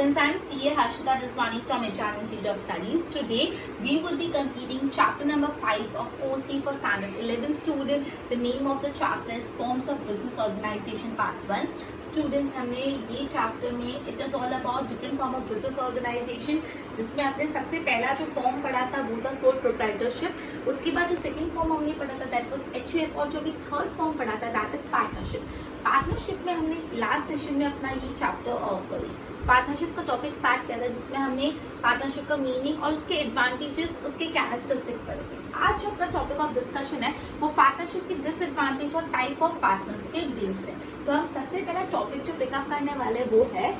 students, I am CA Harshita Rizwani from HR Institute of Studies. Today we will be completing chapter number 5 of OC for standard 11 student. The name of the chapter is Forms of Business Organization part 1. Students, हमने ये chapter में it is all about different form of business organization, जिसमें आपने सबसे पहला जो form पढ़ा था वो था सोल प्रोप्राइटरशिप. उसके बाद जो सेकंड फॉर्म हमने पढ़ा था दैट वाज HUF, और जो भी थर्ड फॉर्म पढ़ा था दैट इज पार्टनरशिप. पार्टनरशिप में हमने लास्ट सेशन में अपना ये चैप्टर पार्टनरशिप का टॉपिक स्टार्ट किया था, जिसमें हमने पार्टनरशिप का मीनिंग और उसके एडवांटेजेस, उसके कैरेक्टरिस्टिक पढ़े थे. आज जो अपना टॉपिक ऑफ डिस्कशन है वो पार्टनरशिप के डिसएडवांटेज और टाइप ऑफ पार्टनर्स के बेस्ड है. तो हम सबसे पहला टॉपिक जो पिकअप करने वाले वो है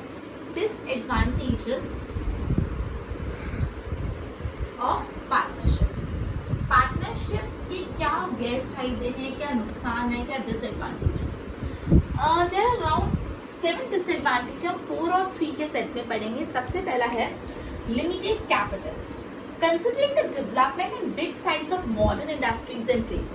डिसएडवांटेजेस ऑफ पार्टनरशिप. पार्टनरशिप के क्या गैर फायदे हैं, क्या नुकसान है, क्या डिसएडवांटेज है. There are around 7 disadvantage. हम 4 और 3 के सेट में पढ़ेंगे. सबसे पहला है limited capital. Considering the development in big size of modern industries and trade.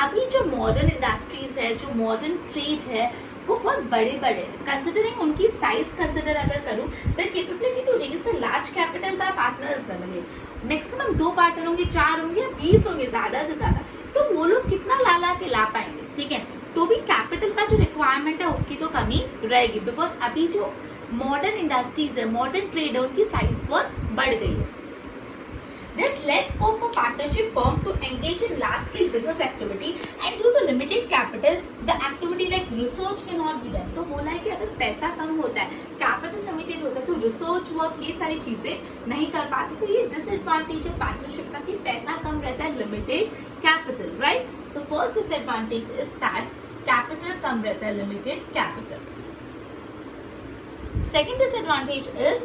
अभी जो मॉडर्न इंडस्ट्रीज है, जो मॉडर्न ट्रेड है, वो बहुत बड़े बड़े हैं. कंसिडरिंग उनकी साइज कंसिडर अगर करूं, the capability to raise the large capital by partner is limited. Maximum 2 partner होंगे, 4 होंगे या 20 होंगे ज्यादा से ज्यादा. तो वो लोग कितना ला के ला पाएंगे. ठीक है, तो भी कैपिटल का जो रिक्वायरमेंट है उसकी तो कमी रहेगी, बिकॉज अभी जो मॉडर्न इंडस्ट्रीज है, मॉडर्न ट्रेड है, उनकी साइज बहुत बढ़ गई है. There's less scope for partnership firm to engage in large-scale business activity, and due to limited capital, the activity like research cannot be done. तो बोला है कि अगर पैसा कम होता है, कैपिटल लिमिटेड होता है, तो रिसर्च वर्क ये सारी चीजें नहीं कर पाती. तो ये डिसएडवांटेज है पार्टनरशिप का कि पैसा कम रहता है, limited capital. Right, so first disadvantage is that capital कम रहता है, limited capital. Second disadvantage is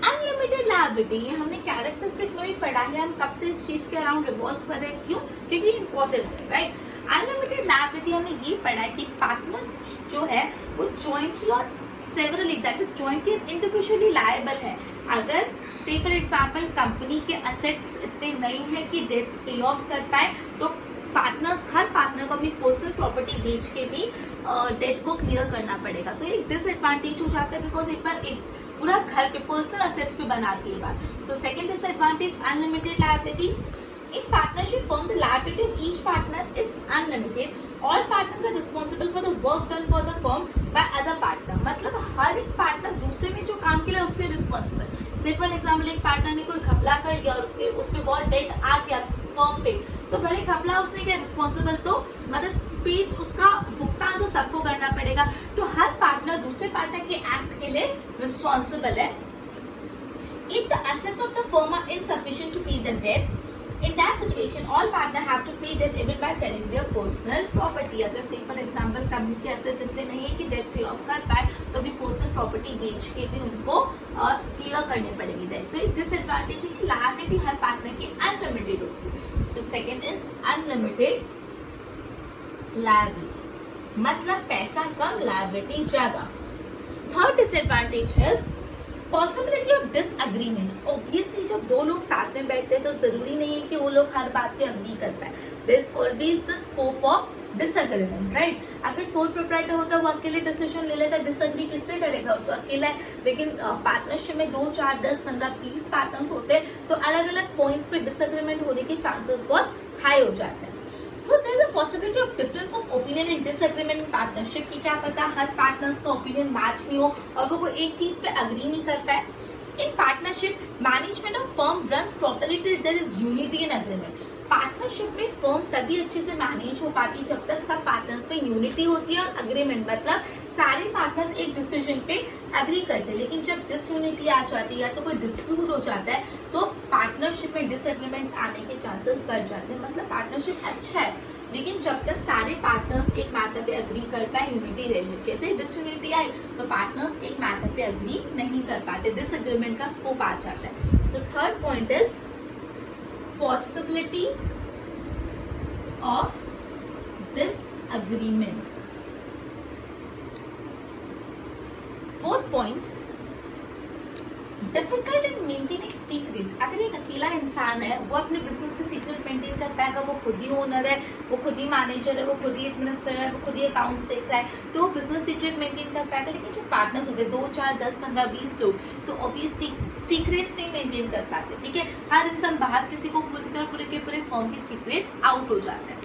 unlimited liability. ये हमने कैरेक्टरिस्टिक में भी पढ़ा है. हम कब से इस चीज के अराउंड रिवॉल्व कर रहे हैं, क्यों? क्योंकि इंपॉर्टेंट है. राइट, अनलिमिटेड लायबिलिटी हमने ये पढ़ा है कि पार्टनर्स जो है वो जॉइंटली और severally, that is jointly individually liable है. अगर से फॉर एग्जांपल कंपनी के असेट्स इतने नहीं है कि डेट्स पे ऑफ कर पाए, तो पार्टनर्स, हर पार्टनर को अपनी पर्सनल प्रॉपर्टी बेच के भी डेट को क्लियर करना पड़ेगा. तो एक डिसएडवांटेज हो जाता है, बिकॉज एक बार एक पूरा घर पे पर्सनल असेट्स पे बनाती है बात. तो second disadvantage unlimited liability. In partnership form the liability of each partner is unlimited. All partners are responsible for the work done for the firm by other partner. मतलब हर एक पार्टनर दूसरे ने जो काम किया उसके रिस्पॉन्सिबल. से फॉर एग्जाम्पल एक पार्टनर ने कोई घपला कर लिया और उस पर बहुत डेट आ गया फर्म पे, तो भले घपला उसने क्या रिस्पॉन्सिबल, तो मतलब पे उसका भुगतान तो सबको करना पड़ेगा. तो हर पार्टनर दूसरे पार्टनर के एक्ट के लिए रिस्पॉन्सिबल है. If the assets of the firm are insufficient to pay the debts, in that situation all partners have to pay debt even by selling their personal property. अगर से for example company के assets इतने नहीं है कि date पे of कर पाए, तो भी पर्सनल प्रॉपर्टी बेच के भी उनको क्लियर करनी पड़ेगी डेट. तो एक डिसएडवांटेज है कि लायबिलिटी हर पार्टनर की अनलिमिटेड होती है. तो सेकेंड इज अनलिमिटेड लायबिलिटी, मतलब पैसा कम, लायबिलिटी ज्यादा. Third disadvantage is possibility of disagreement. Obviously जब 2 लोग साथ में बैठते हैं तो जरूरी नहीं है कि वो लोग हर बात पे अग्री कर पाए. There is always the scope of disagreement. Right, अगर सोल प्रोप्राइटर होता है वो अकेले डिसीजन ले लेता, डिसएग्री किससे करेगा, वो तो अकेला है. लेकिन पार्टनरशिप में 2, 4, 10, 15, 20 पार्टनर्स होते हैं, तो अलग अलग पॉइंट्स पे डिसएग्रीमेंट होने के चांसेस बहुत हाई हो जाते हैं. So there is a possibility of difference of opinion and disagreement in partnership. कि क्या पता हर पार्टनर्स का ओपिनियन मैच नहीं हो और वो कोई एक चीज पे अग्री नहीं कर पाए. In partnership, management of firm runs properly till there is unity and agreement. Partnership में फर्म तभी अच्छे से मैनेज हो पाती जब तक सब पार्टनर्स में यूनिटी होती है और अग्रीमेंट, मतलब सारे पार्टनर्स एक डिसीजन पे अग्री करते हैं. लेकिन जब डिसयूनिटी आ जाती है या तो कोई डिस्प्यूट हो जाता है, तो पार्टनरशिप में डिसएग्रीमेंट आने के चांसेस बढ़ जाते हैं. मतलब पार्टनरशिप अच्छा है, लेकिन जब तक सारे पार्टनर्स एक मैटर पे अग्री कर पाए, यूनिटी रहे. जैसे डिसयूनिटी आई तो पार्टनर्स एक मैटर पे अग्री नहीं कर पाते, डिसएग्रीमेंट का स्कोप आ जाता है. So third point is possibility of disagreement. Fourth point, difficult in maintaining secret. अगर एक अकेला इंसान है वो अपने बिजनेस के सीक्रेट मेंटेन कर पाएगा, वो खुद ही ओनर है, वो खुद ही मैनेजर है, वो खुद ही एडमिनिस्ट्रेटर है, वो खुद ही अकाउंट्स देख रहा है, तो वो बिजनेस सीक्रेट मेंटेन कर पाएगा। लेकिन जो पार्टनर्स होते हैं 2, 4, 10, 15, 20 लोग, तो ऑब्वियसली सीक्रेट्स नहीं मेंटेन कर पाते, ठीक है। हर इंसान बाहर किसी को पूरे के पूरे फॉर्म के सीक्रेट्स आउट हो जाते हैं।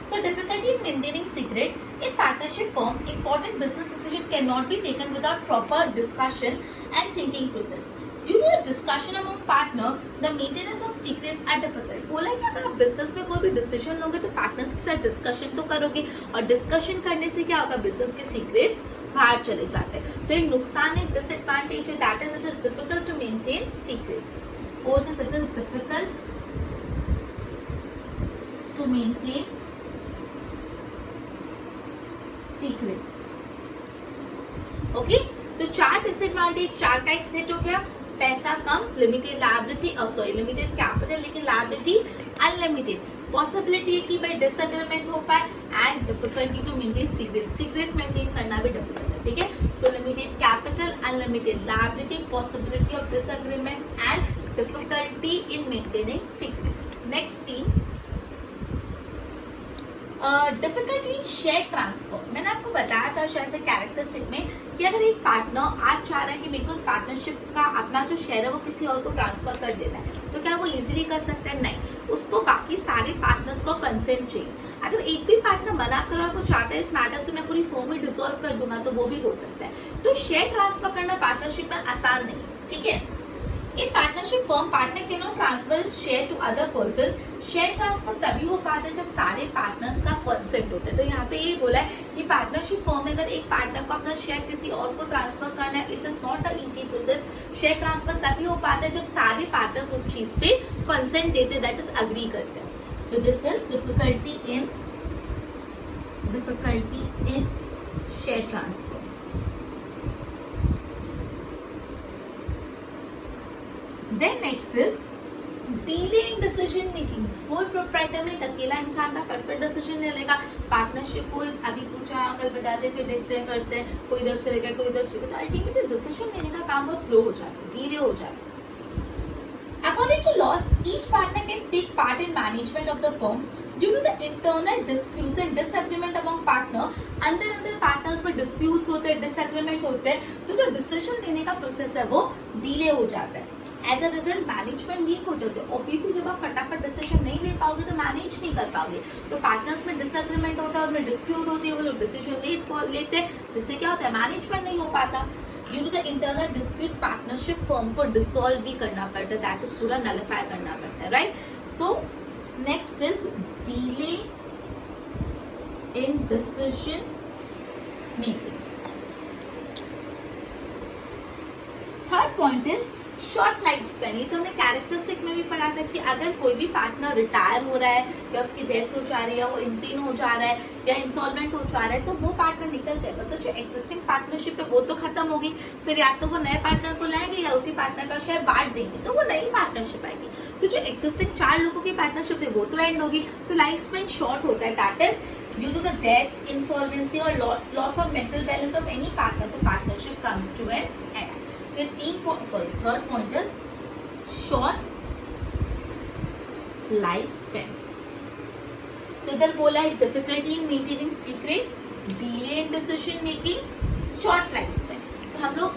So difficulty in maintaining secret in partnership firm, important business decision cannot be taken without proper discussion and thinking process. Due to the discussion among partner, the maintenance of secrets are difficult. बोला कि अगर आप business में कोई भी decision लोगे तो partners के साथ डिस्कशन तो करोगे, और डिस्कशन करने से क्या होगा, बिजनेस के सीक्रेट्स बाहर चले जाते हैं। तो एक नुकसान है, डिसएडवांटेज है, that is it is difficult to maintain secrets. Fourth is it is difficult to maintain secrets. Okay, तो 4 डिसएडवांटेज, 4 का एक सेट हो गया। पैसा कम, लिमिटेड लायबिलिटी, लिमिटेड कैपिटल लेकिन लायबिलिटी अनलिमिटेड, पॉसिबिलिटी है कि भाई डिसएग्रीमेंट हो पाए, and difficulty to maintain secrets maintain करना भी डिफिकल्ट है, ठीक है। So limited capital, unlimited liability, possibility of disagreement and difficulty in maintaining secret. Next 3, difficulty in share transfer. मैंने आपको बताया था शायद से कैरेक्टरिस्टिक में कि अगर एक पार्टनर आज चाह रहा है कि मेरे को उस पार्टनरशिप का अपना जो शेयर है वो किसी और को ट्रांसफर कर देना है, तो क्या वो इजीली कर सकता है? नहीं, उसको बाकी सारे पार्टनर्स को कंसेंट चाहिए। अगर एक भी पार्टनर मना कर रहा है, वो चाहता है इस मैटर से मैं पूरी फर्म में डिसॉल्व कर दूंगा, तो वो भी हो सकता है। तो शेयर ट्रांसफर करना पार्टनरशिप में आसान नहीं, ठीक है। In partnership firm, partner cannot transfer his share to other person. Share transfer तभी हो पाता है जब सारे पार्टनर्स का कंसेंट होता है। तो यहाँ पे ये बोला है कि पार्टनरशिप फर्म में अगर एक पार्टनर को अपना शेयर किसी और को ट्रांसफर करना है, it is not a easy process. Share transfer तभी हो पाता है जब सारे पार्टनर्स उस चीज पे कंसेंट देते, दैट इज अग्री करते हैं। तो this is difficulty in share transfer. Then next is delay in decision making. Sole proprietor में एक अकेला इंसान था, फटफट डिसीजन ले लेगा। पार्टनरशिप को अभी पूछा, कल बता दे, फिर देखते हैं, करते हैं, कोई इधर चले गया, कोई इधर चले गया, तो अल्टीमेटली डिसीजन लेने का काम वो स्लो हो जाता है, धीरे हो जाता है। According to laws, each partner can take part in management of the firm. Due to the internal disputes and disagreement among partner, अंदर पार्टनर्स में डिस्प्यूट्स होते हैं, डिसएग्रीमेंट होते हैं, तो जो डिसीजन लेने का प्रोसेस है वो डिले हो जाता है। As a result management weak हो जाते हैं। ऑब्वियसली जब आप फटाफट डिसीजन नहीं ले पाओगे तो मैनेज नहीं कर पाओगे। तो पार्टनर्स में डिसएग्रीमेंट होता है, उनमें डिस्प्यूट होती है, वो लोग डिसीजन लेते हैं, जिससे क्या होता है, मैनेजमेंट नहीं हो पाता। Due to the internal dispute partnership firm को डिसॉल्व भी करना पड़ता है, दैट इज पूरा नलिफाई करना पड़ता है, right. So next is delay in decision making. Third point is short life Spain. ये तो हमने कैरेक्टरिस्टिक में भी पढ़ा था कि अगर कोई भी पार्टनर रिटायर हो रहा है, या उसकी डेथ हो जा रही है, वो इंसीन हो जा रहा है, या इंसॉल्वेंट हो जा रहा है, तो वो पार्टनर निकल जाएगा। तो जो एक्सिस्टिंग पार्टनरशिप है वो तो खत्म होगी, फिर या तो वो नए पार्टनर को लाएंगे या उसी पार्टनर का शेयर बांट देंगे, तो वो नई पार्टनरशिप आएगी। तो जो एक्सिस्टिंग 4 लोगों की पार्टनरशिप है वो तो एंड होगी, तो लाइफ स्पेन शॉर्ट होता है, that is due to the death, insolvency और loss of mental balance of any partner, तो partnership comes to an end. Third point is short life span. तो इधर बोला है difficulty in maintaining secrets, delay in decision making, short life span. तो हम लोग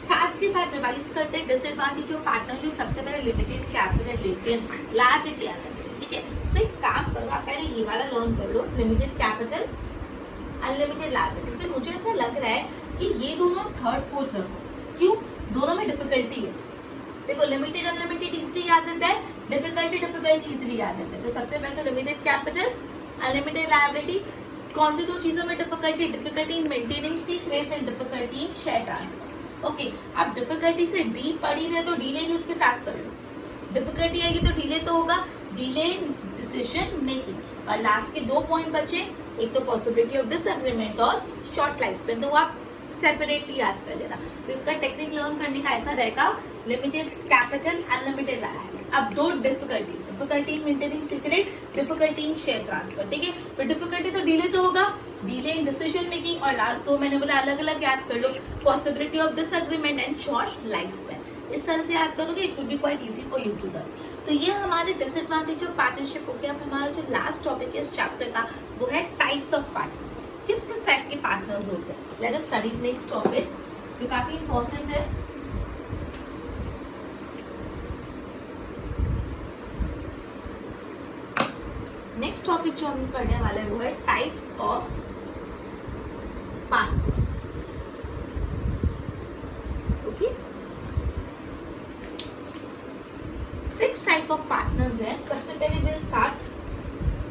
साथ के साथ रिवाइज करते हैं डिसएडवांटेज ऑफ पार्टनर। जो सबसे पहले लिमिटेड कैपिटल, लेकिन लायबिलिटी आता है, ठीक है। तो एक काम करो, आप पहले ये वाला लर्न कर लो, लिमिटेड कैपिटल, अनलिमिटेड लायबिलिटी। फिर मुझे ऐसा लग रहा है कि ये दोनों थर्ड फोर्थ रखो। क्यों? दोनों में डिफिकल्टी है। देखो लिमिटेड अनलिमिटेड इजीली याद रहता है, डिफिकल्टी इजीली याद रहता है। तो सबसे पहले तो लिमिटेड कैपिटल, अनलिमिटेड लायबिलिटी। कौन सी 2 चीजों में difficulty in maintaining secrets and difficulty in share transfer. Okay, आप डिफिकल्टी से डी पढ़ी रहे तो डिले भी उसके साथ कर लो। डिफिकल्टी आएगी तो डिले तो होगा, डिले इन डिसीजन मेकिंग। और लास्ट के 2 पॉइंट बचे, एक तो पॉसिबिलिटी ऑफ डिसएग्रीमेंट और शॉर्ट लाइफ स्पेन, तो आप सेपरेटली याद कर लेना। तो इसका टेक्निक लर्न करने का ऐसा रहेगा, लिमिटेड कैपिटल, अनलिमिटेड लायबिलिटी। अब 2 difficulty difficulty in maintaining secret, difficulty in share transfer, ठीक है। फिर डिफिकल्टी तो डिले तो होगा, डिले इन डिसीजन मेकिंग, और लास्ट दो मैंने बोला अलग अलग याद कर लो, possibility of disagreement and short life span. इस तरह से याद करोगे, it will be quite easy for you to learn. तो ये हमारे डिसएडवांटेज ऑफ पार्टनरशिप हो गया। अब हमारा जो लास्ट टॉपिक है इस चैप्टर का वो है टाइप्स ऑफ पार्टनर, किस किस टाइप के पार्टनर्स होते हैं। Let us study next topic जो काफी इंपॉर्टेंट है। नेक्स्ट टॉपिक जो हम पढ़ने वाले हैं वो है types of partner. Okay, 6 type of partners है। सबसे पहले विल स्टार्ट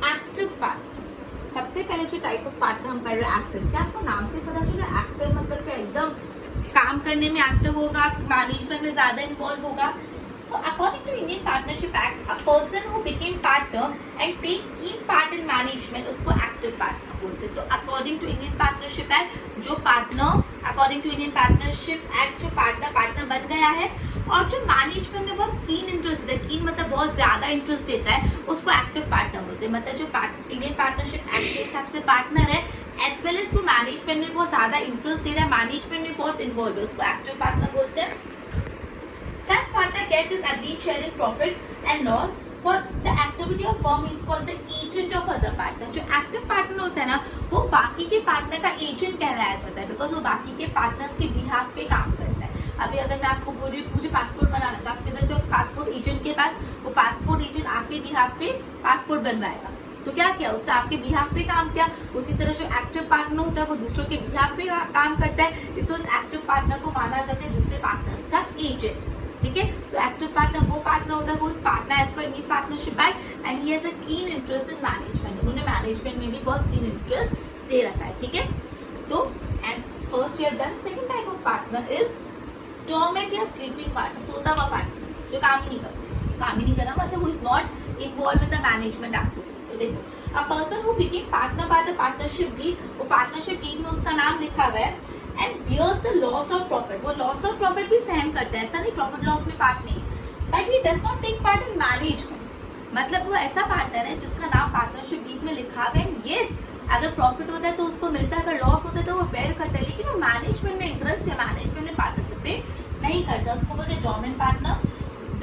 एक्टिव पार्टनर। सबसे पहले जो टाइप ऑफ पार्टनर हम पढ़ रहे हैं एक्टिव, क्या आपको नाम से पता चल रहा है एक्टिव मतलब क्या एकदम काम करने में एक्टिव होगा, मैनेजमेंट में ज्यादा इन्वॉल्व होगा। So according to Indian Partnership Act, a person who became partner and take keen part in management उसको active partner बोलते हैं। तो according to Indian Partnership Act जो पार्टनर बन गया है और जो मैनेजमेंट में बहुत कीन इंटरेस्ट है, कीन मतलब बहुत ज्यादा इंटरेस्ट देता है, उसको एक्टिव पार्टनर बोलते हैं। मतलब जो इंडियन पार्टनरशिप एक्ट के हिसाब से पार्टनर है एज वेल एज वो मैनेजमेंट में बहुत ज्यादा इंटरेस्ट दे रहा है, मैनेजमेंट में बहुत इन्वॉल्व है, उसको एक्टिव पार्टनर बोलते हैं। Such partner gets his agreed share in profit and loss for the activity of firm is called the agent of other partner। जो active partner होता है ना वो बाकी के पार्टनर का एजेंट कहलाया जाता है, बिकॉज वो बाकी के पार्टनर्स के बिहाफ पे काम करता है। अभी अगर मैं आपको बोली मुझे पासपोर्ट बनाना था, आपके इधर जो पासपोर्ट एजेंट के पास, वो पासपोर्ट एजेंट आपके बिहाफ पे पासपोर्ट बनवाएगा, तो क्या किया उसने आपके बिहाफ पे काम किया। उसी तरह जो एक्टिव पार्टनर होता है वो दूसरों के बिहाफ पे काम करता है, इसलिए उस एक्टिव पार्टनर को माना जाता है दूसरे पार्टनर्स का एजेंट, ठीक है। सो एक्टिव पार्टनर वो पार्टनर होता है वो partner as per Indian partnership act and he has a keen interest in management. उन्होंने मैनेजमेंट में भी बहुत कीन इंटरेस्ट दे रखा है, ठीक है। तो and first we have done. Second type of partner is dormant या स्लीपिंग पार्टनर, सोता हुआ पार्टनर जो काम ही नहीं कर रहा मतलब who is not involve with the management activity. तो देखो a person who became partner by the partnership deed, वो पार्टनरशिप डीड में उसका नाम लिखा हुआ है and bears the loss of profit। वो loss of profit भी सहन करता है, ऐसा नहीं प्रॉफिट लॉस में पार्ट नहीं, but he does not take part in management। मतलब वो ऐसा पार्टनर है जिसका नाम पार्टनरशिप डीड में लिखा हुआ है। यस, अगर प्रॉफिट होता है तो उसको मिलता है, अगर लॉस होता है तो वो बेयर करता है, लेकिन वो मैनेजमेंट में इंटरेस्ट या मैनेजमेंट में पार्टिसिपेट नहीं करता, उसको बोलते हैं डोरमेंट पार्टनर।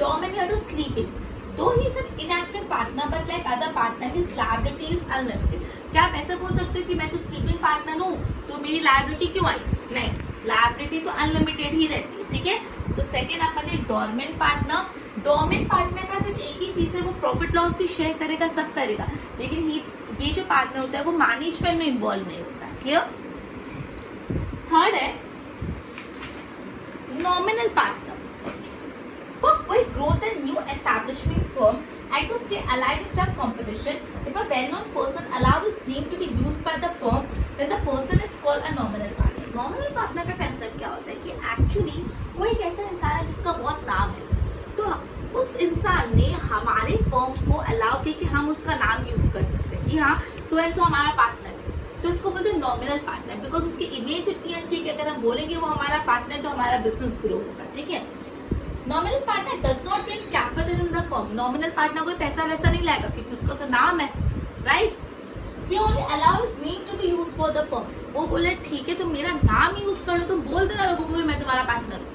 डोरमेंट या तो स्लीपिंग, तो he is an inactive partner but like other partner his liability is unlimited. क्या आप ऐसा बोल सकते हो कि मैं तो स्लीपिंग पार्टनर हूँ तो मेरी लायबिलिटी क्यों आई? नहीं, लायबिलिटी तो अनलिमिटेड ही रहती है, ठीक है। सो सेकंड अपन है डोरमेंट पार्टनर। डोरमेंट पार्टनर का सिर्फ एक ही चीज है, वो प्रॉफिट लॉस भी शेयर करेगा, सब करेगा, लेकिन ये जो पार्टनर होता है वो मैनेजमेंट में इन्वॉल्व नहीं होता है। क्लियर? थर्ड है nominal partner. For quick growth and new establishment firm and to stay alive in tough competition, if a well-known person allowed his name to be used by the firm, then the person is called a nominal partner। Nominal partner का concept क्या होता है कि actually वो एक ऐसा इंसान है जिसका बहुत नाम है, तो उस इंसान ने हमारे फर्म को अलाउ किया कि हम उसका नाम यूज कर सकते हैं कि हाँ सो एंड सो हमारा पार्टनर है, तो इसको बोलते हैं नॉमिनल पार्टनर, बिकॉज उसकी इमेज इतनी अच्छी है कि अगर हम बोलेंगे वो हमारा पार्टनर तो हमारा बिजनेस ग्रो होगा, ठीक है। Nominal partner does not bring capital in the firm. Nominal partner कोई पैसा वैसा नहीं लाएगा क्योंकि उसका तो नाम है, right. He only allows name to be used for the firm। वो बोले ठीक है तुम मेरा नाम यूज कर लो, तुम बोल देना लोगों को मैं तुम्हारा पार्टनर हूँ,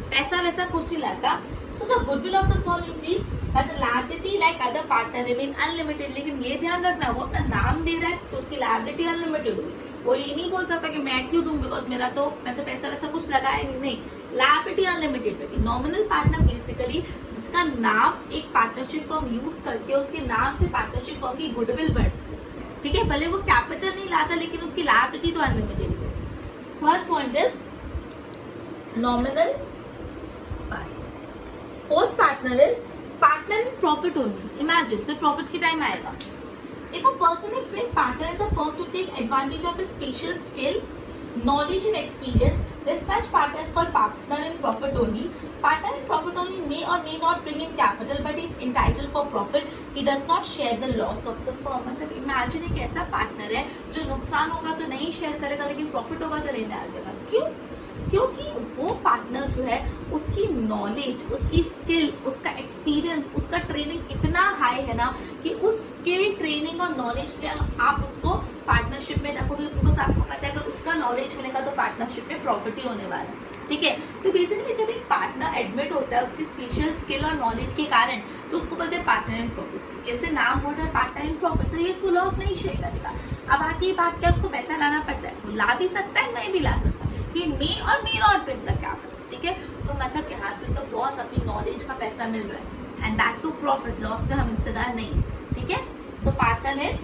पैसा वैसा कुछ नहीं लाता। So the goodwill of the firm increase but the liability like other partner remain unlimited। लेकिन ये ध्यान रखना वो अपना नाम दे रहा है तो उसकी लायबिलिटी अनलिमिटेड होगी। वो ये नहीं बोल सकता कि मैं क्यों दूं बिकॉज मैं तो पैसा वैसा कुछ लगाया नहीं, लायबिलिटी अनलिमिटेड होगी। नॉमिनल पार्टनर बेसिकली जिसका नाम एक पार्टनरशिप फर्म यूज करके उसके नाम से पार्टनरशिप फर्म की गुडविल बढ़ती है, ठीक है। भले वो कैपिटल नहीं लाता लेकिन उसकी लायबिलिटी तो अनलिमिटेड है। Third point is nominal partner. Fourth partner is partner in profit only. Imagine so profit की टाइम आएगा, if a person is named partner in the firm to take advantage of his special skill, knowledge and experience, then such partner is called partner in profit only। Partner in profit only may or may not bring in capital but is entitled for profit। He does not share the loss of the firm। मतलब imagine एक ऐसा partner है जो नुकसान होगा तो नहीं share करेगा लेकिन प्रॉफिट होगा तो लेने आ जाएगा। क्यों? क्योंकि वो पार्टनर जो है उसकी नॉलेज, उसकी स्किल, उसका एक्सपीरियंस, उसका ट्रेनिंग इतना हाई है ना कि उस स्किल, ट्रेनिंग और नॉलेज के आप उसको पार्टनरशिप में रखोगे, बिकॉज आपको पता है अगर उसका नॉलेज मिलेगा तो पार्टनरशिप में प्रॉफिट ही होने वाला है, ठीक है। तो बेसिकली जब एक पार्टनर एडमिट होता है उसकी स्पेशल स्किल और नॉलेज के कारण, तो उसको बोलते हैं पार्टनर इन प्रॉफिट। जैसे नाम बोल रहा है पार्टनर इन प्रॉफिट, तो ये इसको लॉस नहीं शेयर करेगा। अब आती है बात क्या, उसको पैसा लाना पड़ता है, वो ला भी सकता है, नहीं भी ला सकता, ये मे और may not bring the capital, ठीक है। तो मतलब यहाँ पे तो बॉस अपनी नॉलेज का पैसा मिल रहा है and that too profit, loss में हम हिस्सेदार नहीं, ठीक है। सो पार्टनर इन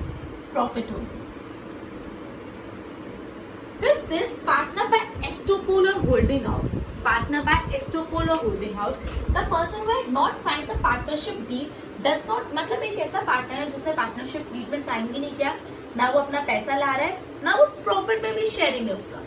प्रॉफिट हो। Fifth is partner by estoppel or holding out. Partner by estoppel or holding out. The person who had not signed the partnership deed does not, मतलब एक ऐसा पार्टनर है जिसने पार्टनरशिप डीड में sign भी नहीं किया, ना वो अपना पैसा ला रहा है, ना वो प्रॉफिट में भी शेयरिंग है उसका,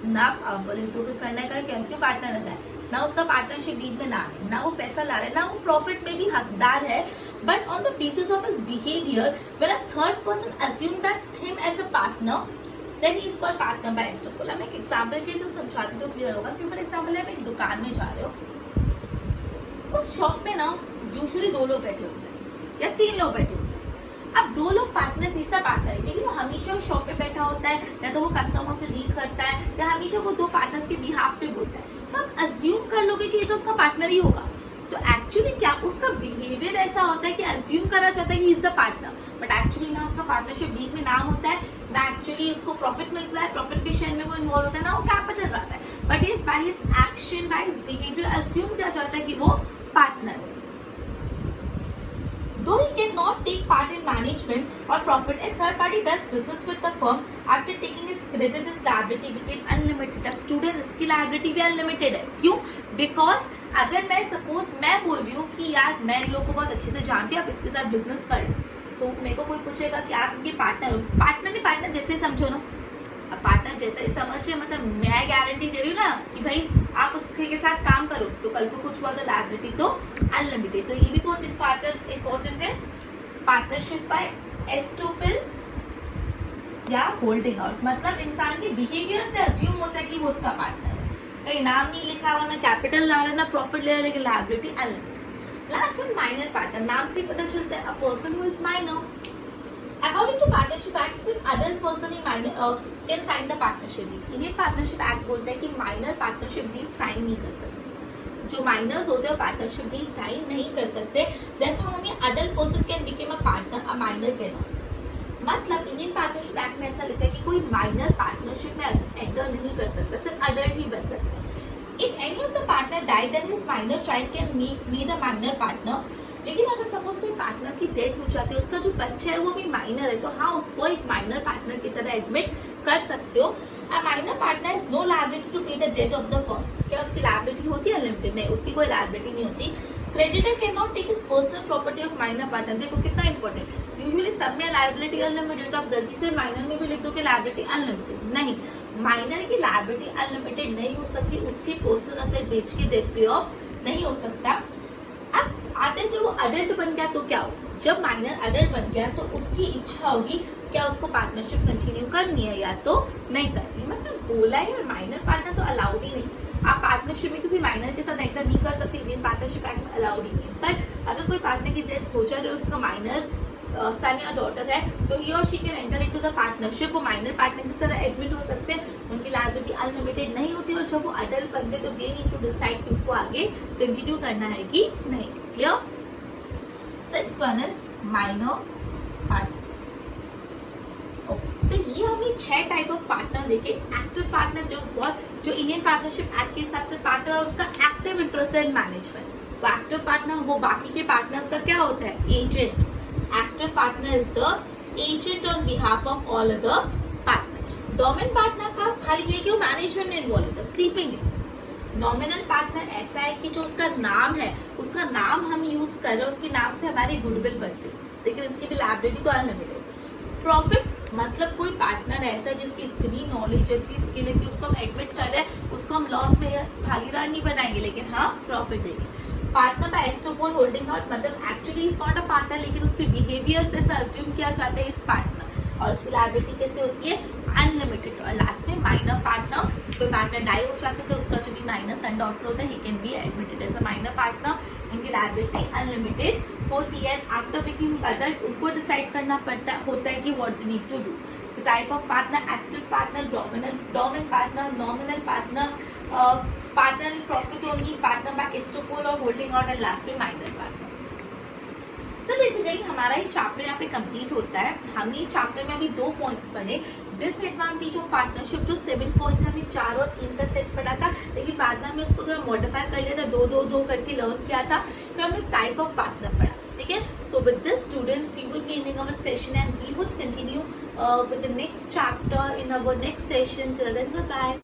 ना आप बोले तो फिर करने का क्यों पार्टनर रखा है, ना उसका पार्टनरशिप डीड में नाम है, ना वो पैसा ला रहा है, ना वो प्रॉफिट में भी हकदार है। But on the basis of his behaviour when a third person assume that him as a partner, then he is called partner by estoppel। मैं एक एग्जांपल के लिए समझाती हूँ तो क्लियर होगा। सिंपल एग्जांपल है, आप एक दुकान में जा रहे हो, उस शॉप में ना यूजुअली 2 लोग बैठे होते हैं या 3 लोग बैठे होते हैं। अब 2 लोग पार्टनर, तीसरा पार्टनर है, लेकिन वो हमेशा उस शॉप पे बैठा होता है, या तो वो कस्टमर से डील करता है, या हमेशा वो 2 पार्टनर्स के बिहाफ पे बोलता है। तो आप अज्यूम कर लोगे कि ये तो उसका पार्टनर ही होगा। तो एक्चुअली क्या उसका बिहेवियर ऐसा होता है कि अज्यूम करा जाता है कि he is the partner, but actually ना उसका पार्टनरशिप डीड में नाम होता है, ना एक्चुअली उसको प्रॉफिट मिलता है, प्रॉफिट के शेयर में वो इन्वॉल्व होता है, ना वो कैपिटल रहता है, but is by his action, by his behaviour assume किया जाता है कि वो पार्टनर है। Though he cannot take part in management or profit, a third party does business with the firm after taking his credit, his liability became unlimited। अब student इसकी liability भी unlimited है, क्यों? बिकॉज अगर मैं सपोज मैं बोल रही हूँ कि यार मैं इन लोगों को बहुत अच्छे से जानती हूँ, आप इसके साथ बिजनेस कर, तो मेरे को कोई पूछेगा कि आप इनके पार्टनर हो, पार्टनर नहीं, पार्टनर जैसे ही समझो ना, अब पार्टनर जैसे ही समझ रहे, मतलब मैं गारंटी दे रही हूँ ना कि भाई आप उसके के साथ काम करो, तो कल को कुछ हुआ तो लाइबिलिटी तो अनलिमिटेड। तो ये भी बहुत इंपॉर्टेंट है, पार्टनरशिप बाय एस्टोपल या होल्डिंग आउट, मतलब इंसान के बिहेवियर से अज्यूम होता है कि वो उसका पार्टनर है, कहीं नाम नहीं लिखा हुआ, ना कैपिटल ला रहा, ना प्रॉफिट ले रहा, लेकिन liability unlimited. Last one, minor partner, नाम से पता चलता है अ person who is minor. According to Partnership Act, सिर्फ adult person he minor can sign the partnership deed। Indian partnership act बोलता है कि माइनर पार्टनरशिप डीड साइन नहीं कर सकते, जो माइनर्स होते हैं पार्टनरशिप डीड साइन नहीं कर सकते। Therefore only adult person can become a partner, a minor cannot। मतलब इंडियन पार्टनरशिप एक्ट में ऐसा लिखा है कि कोई माइनर पार्टनरशिप में एंटर नहीं कर सकता, सिर्फ अडल्ट ही बन सकता है। If any of the partner die, then his minor child can be the minor partner। लेकिन अगर सपोज कोई पार्टनर की डेथ हो जाती है, उसका जो बच्चा है वो भी माइनर है, तो हाँ उसको एक माइनर पार्टनर की तरह एडमिट कर सकते हो। A minor partner is no liability to pay the debt of the firm. क्या उसकी लायबिलिटी होती है? अनलिमिटेड नहीं, उसकी कोई लायबिलिटी नहीं होती। Creditor can not take his personal property of minor partner. देखो कितना इंपॉर्टेंट, यूजुअली सब में लायबिलिटी अनलिमिटेड, तो आप गलती से माइनर में भी लिख दो कि लायबिलिटी अनलिमिटेड, नहीं, माइनर की लायबिलिटी अनलिमिटेड नहीं हो सकती, उसकी पर्सनल असेट बेच के डेट पे ऑफ नहीं हो सकता। अब आते जब वो अडल्ट बन गया तो क्या हो, जब माइनर अडल्ट बन गया तो उसकी इच्छा होगी क्या उसको पार्टनरशिप कंटिन्यू करनी है या तो नहीं करनी। मतलब बोला है माइनर पार्टनर तो अलाउड ही नहीं, आप पार्टनरशिप में किसी माइनर के साथ एंटर नहीं कर सकते, इंडियन पार्टनरशिप एक्ट में अलाउड ही नहीं है। बट अगर कोई पार्टनर की डेथ हो जाए और उसका माइनर सन या डॉटर है तो ही और she can enter into the partnership, वो माइनर पार्टनर की तरह एडमिट हो सकते हैं, उनकी लायबिलिटी अनलिमिटेड नहीं होती, और जब वो अडल्ट बनते तो दे नीड टू डिसाइड कि उनको आगे कंटिन्यू करना है कि नहीं। Clear? Sixth one is minor partner. तो ये हमने 6 टाइप ऑफ पार्टनर देखे। एक्टिव पार्टनर जो इंडियन पार्टनरशिप एक्ट के हिसाब से पार्टनर और उसका एक्टिव इंटरेस्ट इन मैनेजमेंट। तो एक्टिव पार्टनर वो बाकी के पार्टनर्स का क्या होता है? Agent. Active partner is the agent on behalf of all other partner. Dominant partner का खाली ये कि वो मैनेजमेंट में इन्वॉल्व होता है, स्लीपिंग है। नॉमिनल पार्टनर ऐसा है कि जो उसका नाम है, उसका नाम हम यूज कर रहे हैं, उसके नाम से हमारी गुडविल बढ़ती है, लेकिन इसकी भी लायबिलिटी तो अनलिमिटेड। प्रॉफिट मतलब कोई पार्टनर ऐसा जिसकी इतनी नॉलेज है, इतनी स्किल है कि उसको हम एडमिट कर रहे हैं, उसको हम लॉस में भागीदार नहीं बनाएंगे, लेकिन हाँ प्रॉफिट देंगे। Partner by estoppel holding out मतलब actually is not a partner, लेकिन उसके बिहेवियर से ऐसा अज्यूम किया जाता है इस पार्टनर, और उसकी लायबिलिटी कैसे होती है? अनलिमिटेड, और लास्ट में माइनर पार्टनर, कोई पार्टनर डाई हो जाता है तो उसका जो भी माइनर सन डॉटर होता है he can be admitted as a minor partner. इनकी लायबिलिटी अनलिमिटेड होती है। आफ्टर बिकमिंग अडल्ट उनको डिसाइड करना पड़ता होता है कि what they need to do. तो type of partner, active partner, dominant partner, nominal partner, partner in profit only, partner by estoppel और होल्डिंग आउट, एंड लास्ट में माइनर पार्टनर। तो बेसिकली हमारा ये चैप्टर यहाँ पे कंप्लीट होता है। हमने ये चैप्टर में अभी 2 पॉइंट्स पढ़े। डिसएडवांटेज ऑफ पार्टनरशिप जो 7 पॉइंट हमने 4 और 3 का सेट पढ़ा था, लेकिन बाद में हमने उसको थोड़ा मॉडिफाई कर लिया था, 2 करके लर्न किया था। फिर हमने टाइप ऑफ पार्टनर पढ़ा, ठीक है। So with this students we would be ending our session and we would continue with the next chapter in our next session. Till then, goodbye.